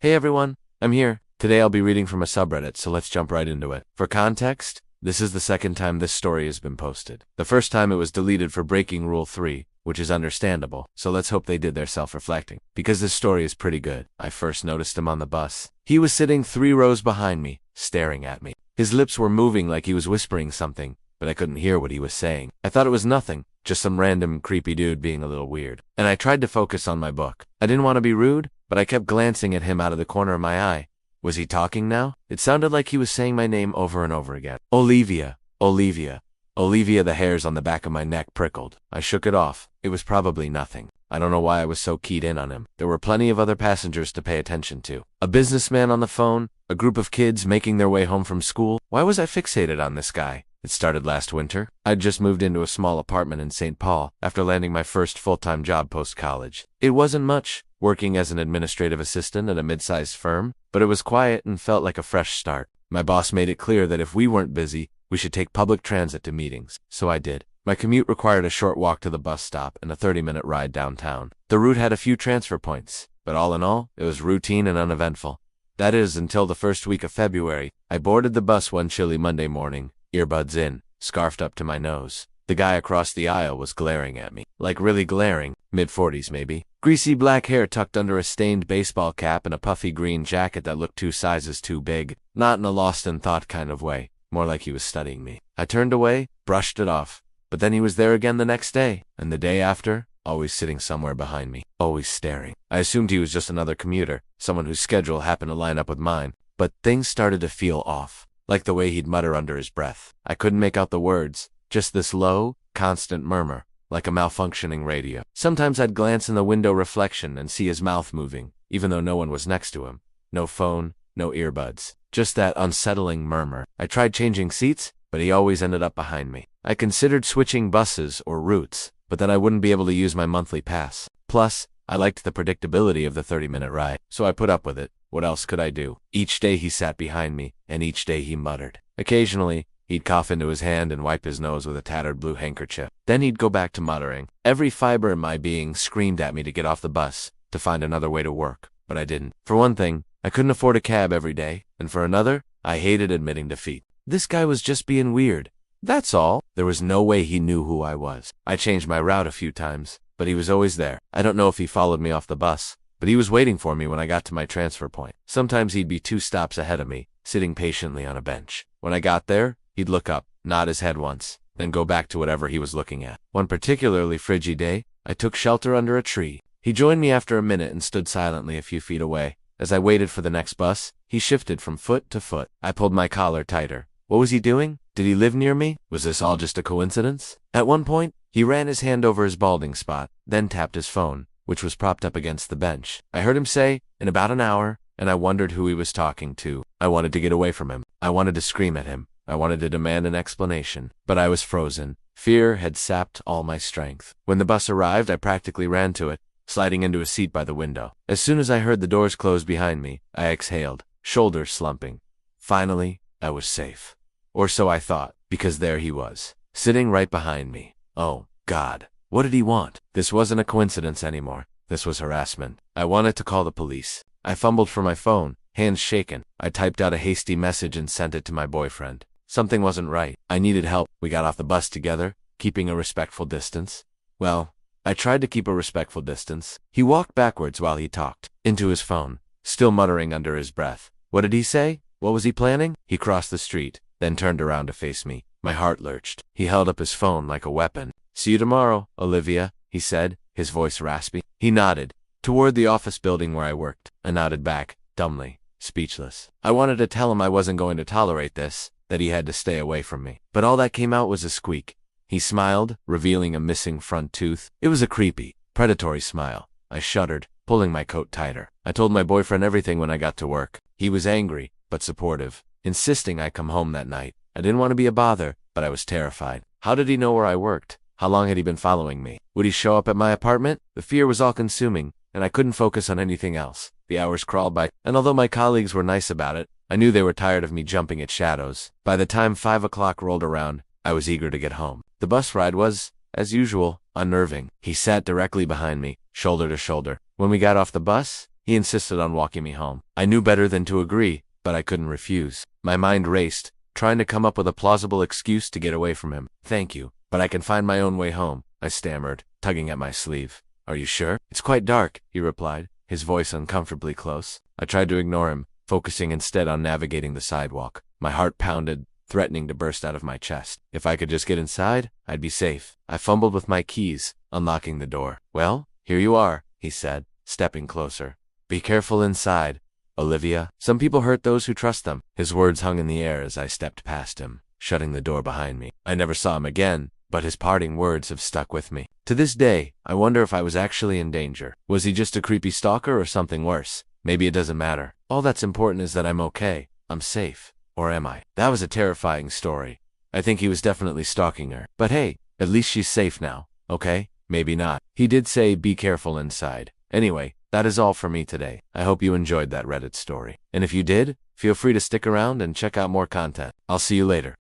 Hey everyone, I'm here. Today I'll be reading from a subreddit, so let's jump right into it. For context, this is the second time this story has been posted. The first time it was deleted for breaking Rule 3, which is understandable, so let's hope they did their self-reflecting. Because this story is pretty good. I first noticed him on the bus. He was sitting 3 rows behind me, staring at me. His lips were moving like he was whispering something, but I couldn't hear what he was saying. I thought it was nothing, just some random creepy dude being a little weird. And I tried to focus on my book. I didn't want to be rude, but I kept glancing at him out of the corner of my eye. Was he talking now? It sounded like he was saying my name over and over again. Olivia, Olivia, Olivia. The hairs on the back of my neck prickled. I shook it off. It was probably nothing. I don't know why I was so keyed in on him. There were plenty of other passengers to pay attention to. A businessman on the phone, a group of kids making their way home from school. Why was I fixated on this guy? It started last winter. I'd just moved into a small apartment in St. Paul after landing my first full-time job post-college. It wasn't much, working as an administrative assistant at a mid-sized firm, but it was quiet and felt like a fresh start. My boss made it clear that if we weren't busy, we should take public transit to meetings, so I did. My commute required a short walk to the bus stop and a 30-minute ride downtown. The route had a few transfer points, but all in all, it was routine and uneventful. That is, until the first week of February. I boarded the bus one chilly Monday morning, earbuds in, scarfed up to my nose. The guy across the aisle was glaring at me. Like really glaring, mid-40s maybe. Greasy black hair tucked under a stained baseball cap and a puffy green jacket that looked 2 sizes too big. Not in a lost in thought kind of way, more like he was studying me. I turned away, brushed it off. But then he was there again the next day, and the day after, always sitting somewhere behind me, always staring. I assumed he was just another commuter, someone whose schedule happened to line up with mine, but things started to feel off, like the way he'd mutter under his breath. I couldn't make out the words, just this low, constant murmur, like a malfunctioning radio. Sometimes I'd glance in the window reflection and see his mouth moving, even though no one was next to him. No phone, no earbuds, just that unsettling murmur. I tried changing seats, but he always ended up behind me. I considered switching buses or routes, but then I wouldn't be able to use my monthly pass. Plus, I liked the predictability of the 30-minute ride, so I put up with it. What else could I do? Each day he sat behind me, and each day he muttered. Occasionally, he'd cough into his hand and wipe his nose with a tattered blue handkerchief. Then he'd go back to muttering. Every fiber in my being screamed at me to get off the bus, to find another way to work, but I didn't. For one thing, I couldn't afford a cab every day, and for another, I hated admitting defeat. This guy was just being weird. That's all. There was no way he knew who I was. I changed my route a few times, but he was always there. I don't know if he followed me off the bus, but he was waiting for me when I got to my transfer point. Sometimes he'd be 2 stops ahead of me, sitting patiently on a bench. When I got there, he'd look up, nod his head once, then go back to whatever he was looking at. One particularly frigid day, I took shelter under a tree. He joined me after a minute and stood silently a few feet away. As I waited for the next bus, he shifted from foot to foot. I pulled my collar tighter. What was he doing? Did he live near me? Was this all just a coincidence? At one point, he ran his hand over his balding spot, then tapped his phone, which was propped up against the bench. I heard him say, "In about an hour," and I wondered who he was talking to. I wanted to get away from him. I wanted to scream at him. I wanted to demand an explanation. But I was frozen. Fear had sapped all my strength. When the bus arrived, I practically ran to it, sliding into a seat by the window. As soon as I heard the doors close behind me, I exhaled, shoulders slumping. Finally, I was safe. Or so I thought, because there he was, sitting right behind me. Oh, God. What did he want? This wasn't a coincidence anymore. This was harassment. I wanted to call the police. I fumbled for my phone, hands shaken. I typed out a hasty message and sent it to my boyfriend. Something wasn't right. I needed help. We got off the bus together, keeping a respectful distance. Well, I tried to keep a respectful distance. He walked backwards while he talked, into his phone, still muttering under his breath. What did he say? What was he planning? He crossed the street, then turned around to face me. My heart lurched. He held up his phone like a weapon. "See you tomorrow, Olivia," he said, his voice raspy. He nodded, toward the office building where I worked. I nodded back, dumbly, speechless. I wanted to tell him I wasn't going to tolerate this, that he had to stay away from me. But all that came out was a squeak. He smiled, revealing a missing front tooth. It was a creepy, predatory smile. I shuddered, pulling my coat tighter. I told my boyfriend everything when I got to work. He was angry, but supportive, insisting I come home that night. I didn't want to be a bother, but I was terrified. How did he know where I worked? How long had he been following me? Would he show up at my apartment? The fear was all-consuming, and I couldn't focus on anything else. The hours crawled by, and although my colleagues were nice about it, I knew they were tired of me jumping at shadows. By the time 5 o'clock rolled around, I was eager to get home. The bus ride was, as usual, unnerving. He sat directly behind me, shoulder to shoulder. When we got off the bus, He insisted on walking me home. I knew better than to agree, but I couldn't refuse. My mind raced, trying to come up with a plausible excuse to get away from him. Thank you, but I can find my own way home, I stammered, tugging at my sleeve. Are you sure? It's quite dark, he replied, his voice uncomfortably close. I tried to ignore him, focusing instead on navigating the sidewalk. My heart pounded, threatening to burst out of my chest. If I could just get inside, I'd be safe. I fumbled with my keys, unlocking the door. Well, here you are, he said, stepping closer. Be careful inside, Olivia. Some people hurt those who trust them. His words hung in the air as I stepped past him, shutting the door behind me. I never saw him again, but his parting words have stuck with me. To this day, I wonder if I was actually in danger. Was he just a creepy stalker or something worse? Maybe it doesn't matter. All that's important is that I'm okay. I'm safe. Or am I? That was a terrifying story. I think he was definitely stalking her. But hey, at least she's safe now, okay? Maybe not. He did say be careful inside. Anyway, that is all for me today. I hope you enjoyed that Reddit story. And if you did, feel free to stick around and check out more content. I'll see you later.